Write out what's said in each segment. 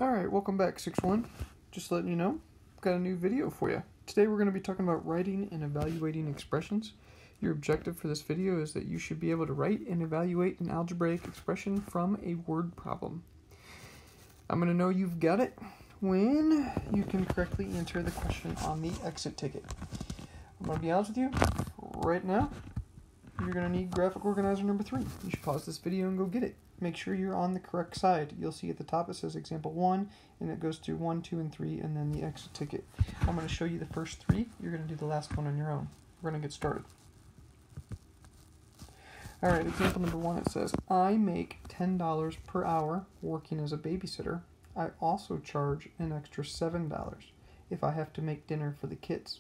Alright, welcome back, 6-1. Just letting you know, I've got a new video for you. Today we're going to be talking about writing and evaluating expressions. Your objective for this video is that you should be able to write and evaluate an algebraic expression from a word problem. I'm going to know you've got it when you can correctly answer the question on the exit ticket. I'm going to be honest with you, right now, you're going to need graphic organizer number 3. You should pause this video and go get it. Make sure you're on the correct side. You'll see at the top it says example 1, and it goes through 1, 2, and 3, and then the exit ticket. I'm going to show you the first 3. You're going to do the last one on your own. We're going to get started. Alright, example number 1, it says, I make $10 per hour working as a babysitter. I also charge an extra $7 if I have to make dinner for the kids.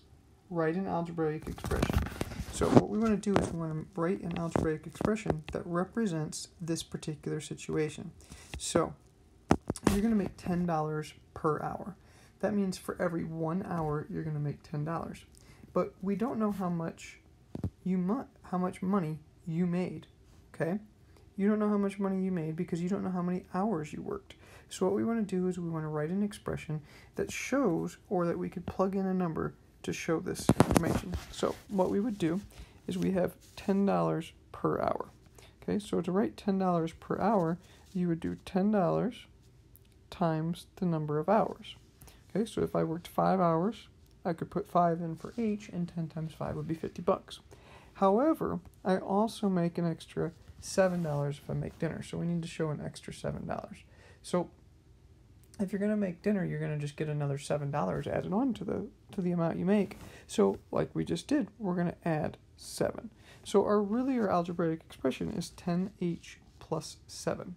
Write an algebraic expression. So what we want to do is we want to write an algebraic expression that represents this particular situation. So you're going to make $10 per hour. That means for every 1 hour you're going to make $10. But we don't know how much money you made. Okay? You don't know how much money you made because you don't know how many hours you worked. So what we want to do is we want to write an expression that shows, or that we could plug in a number to show this information. So what we would do is we have $10 per hour. Okay, so to write $10 per hour, you would do $10 times the number of hours. Okay, so if I worked 5 hours, I could put 5 in for H, and 10 times 5 would be $50. However, I also make an extra $7 if I make dinner, so we need to show an extra $7. So if you're going to make dinner, you're going to just get another $7 added on to the amount you make. So like we just did, we're going to add 7. So our algebraic expression is 10h plus 7.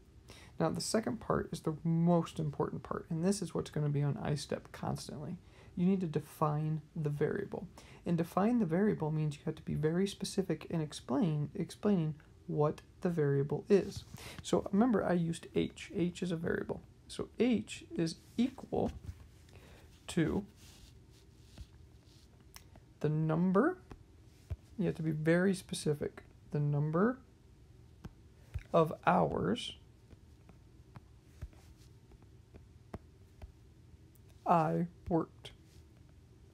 Now the second part is the most important part, and this is what's going to be on I-step constantly. You need to define the variable. And define the variable means you have to be very specific in explaining what the variable is. So remember, I used h. H is a variable. So h is equal to the number, you have to be very specific, the number of hours I worked.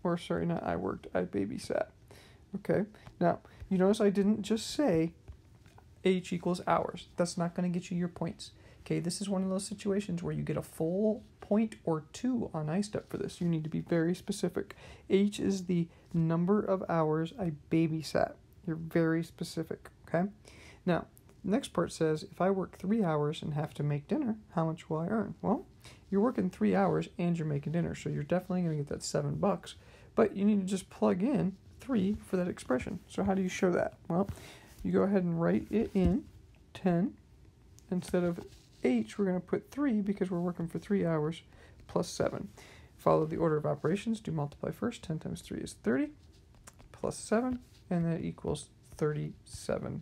Or sorry, not I worked, I babysat. Okay, now you notice I didn't just say h equals hours. That's not going to get you your points. Okay, this is one of those situations where you get a full point or 2 on I-step for this. You need to be very specific. H is the number of hours I babysat. You're very specific, okay? Now, the next part says, if I work 3 hours and have to make dinner, how much will I earn? Well, you're working 3 hours and you're making dinner, so you're definitely going to get that $7. But you need to just plug in 3 for that expression. So how do you show that? Well, you go ahead and write it in 10 instead of H, we're going to put 3 because we're working for 3 hours plus 7. Follow the order of operations. Do multiply first. 10 times 3 is 30 plus 7, and that equals $37.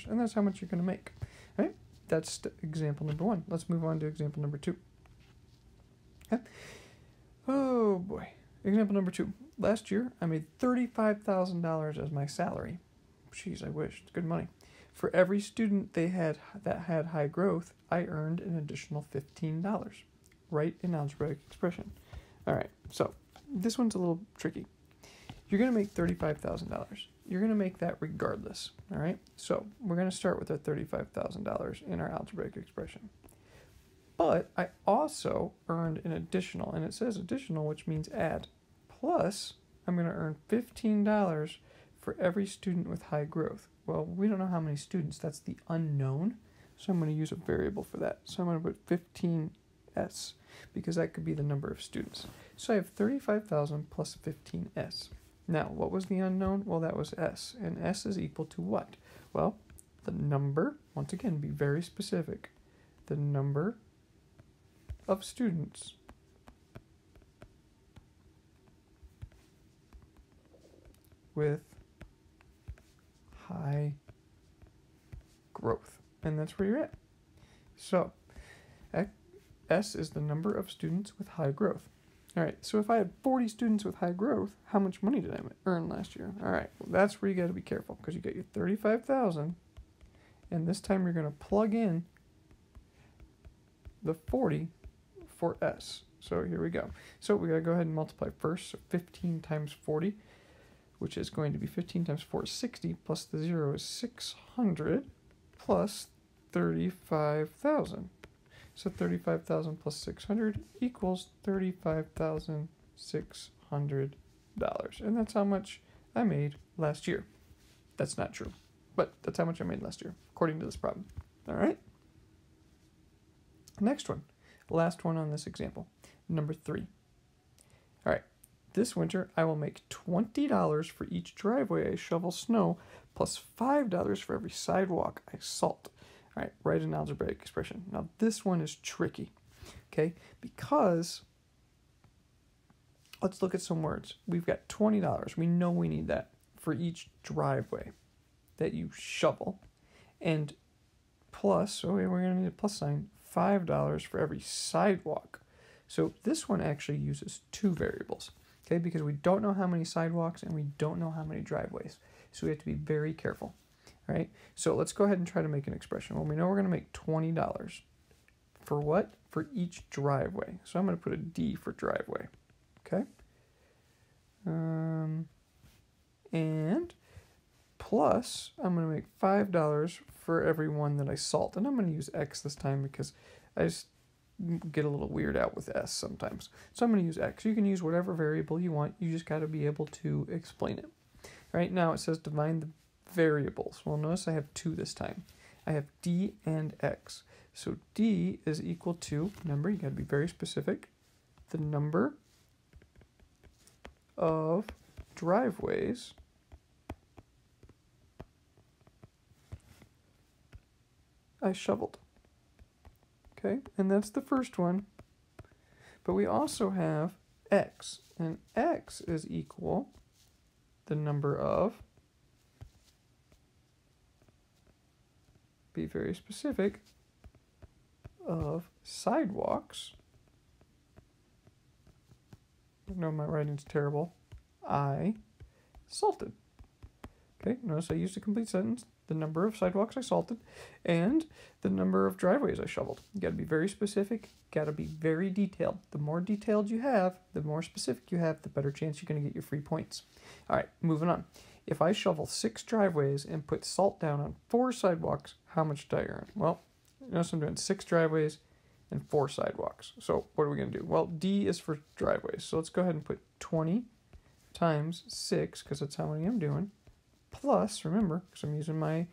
And that's how much you're going to make. All right? That's example number 1. Let's move on to example number 2. Okay? Oh, boy. Example number 2. Last year, I made $35,000 as my salary. Jeez, I wish. It's good money. For every student that had high growth, I earned an additional $15. Write an algebraic expression. All right, so this one's a little tricky. You're going to make $35,000. You're going to make that regardless, all right? So we're going to start with that $35,000 in our algebraic expression. But I also earned an additional, and it says additional, which means add. Plus, I'm going to earn $15 for every student with high growth. Well, we don't know how many students. That's the unknown. So I'm going to use a variable for that. So I'm going to put 15s because that could be the number of students. So I have 35,000 plus 15s. Now, what was the unknown? Well, that was s. And s is equal to what? Well, the number, once again, be very specific. The number of students with high growth, and that's where you're at. So S is the number of students with high growth. All right, so if I had 40 students with high growth, how much money did I earn last year? All right, well, that's where you got to be careful, because you got your 35,000, and this time you're going to plug in the 40 for S. So here we go. So we got to go ahead and multiply first. So 15 times 40, which is going to be 15 times 4 is 60, plus the 0 is 600, plus 35,000. So 35,000 plus 600 equals $35,600. And that's how much I made last year. That's not true, but that's how much I made last year, according to this problem. All right? Next one. Last one on this example. Number 3. All right. This winter, I will make $20 for each driveway I shovel snow, plus $5 for every sidewalk I salt. All right, write an algebraic expression. Now, this one is tricky, okay? Because, let's look at some words. We've got $20. We know we need that for each driveway that you shovel. And plus, we're going to need a plus sign, $5 for every sidewalk. So this one actually uses two variables, okay? Because we don't know how many sidewalks and we don't know how many driveways. So we have to be very careful. All right, so let's go ahead and try to make an expression. Well, we know we're going to make $20. For what? For each driveway. So I'm going to put a D for driveway. Okay? And plus, I'm going to make $5 for every one that I salt. And I'm going to use X this time because I just get a little weird out with S sometimes. So I'm going to use X. You can use whatever variable you want. You just got to be able to explain it. Right now it says divide the variables. Well, notice I have two this time. I have D and X. So D is equal to, remember, you got to be very specific, the number of driveways I shoveled. Okay, and that's the first one. But we also have X, and X is equal the number of, be very specific, of sidewalks. I know my writing's terrible. I salted. Okay, notice I used a complete sentence. The number of sidewalks I salted and the number of driveways I shoveled. You got to be very specific. Got to be very detailed. The more detailed you have, the more specific you have, the better chance you're going to get your free points. All right, moving on. If I shovel 6 driveways and put salt down on 4 sidewalks, how much did I earn? Well, notice I'm doing 6 driveways and 4 sidewalks. So what are we going to do? Well, D is for driveways. So let's go ahead and put 20 times 6, because that's how many I'm doing, plus, remember, because I'm using my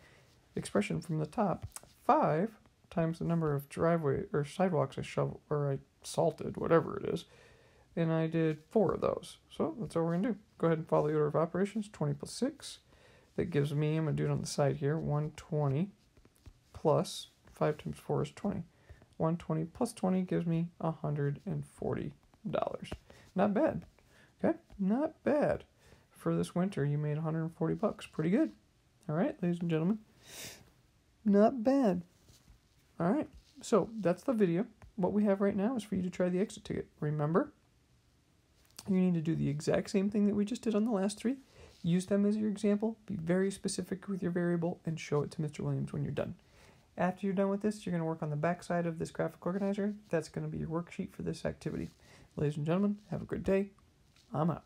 expression from the top, 5 times the number of driveway or sidewalks I shoveled, or I salted, whatever it is, and I did 4 of those. So that's what we're going to do. Go ahead and follow the order of operations. 20 plus 6. That gives me, I'm going to do it on the side here, 120 plus 5 times 4 is 20. 120 plus 20 gives me $140. Not bad. Okay, not bad. For this winter, you made $140. Pretty good. All right, ladies and gentlemen. Not bad. All right, so that's the video. What we have right now is for you to try the exit ticket. Remember, you need to do the exact same thing that we just did on the last 3. Use them as your example. Be very specific with your variable and show it to Mr. Williams when you're done. After you're done with this, you're going to work on the back side of this graphic organizer. That's going to be your worksheet for this activity. Ladies and gentlemen, have a good day. I'm out.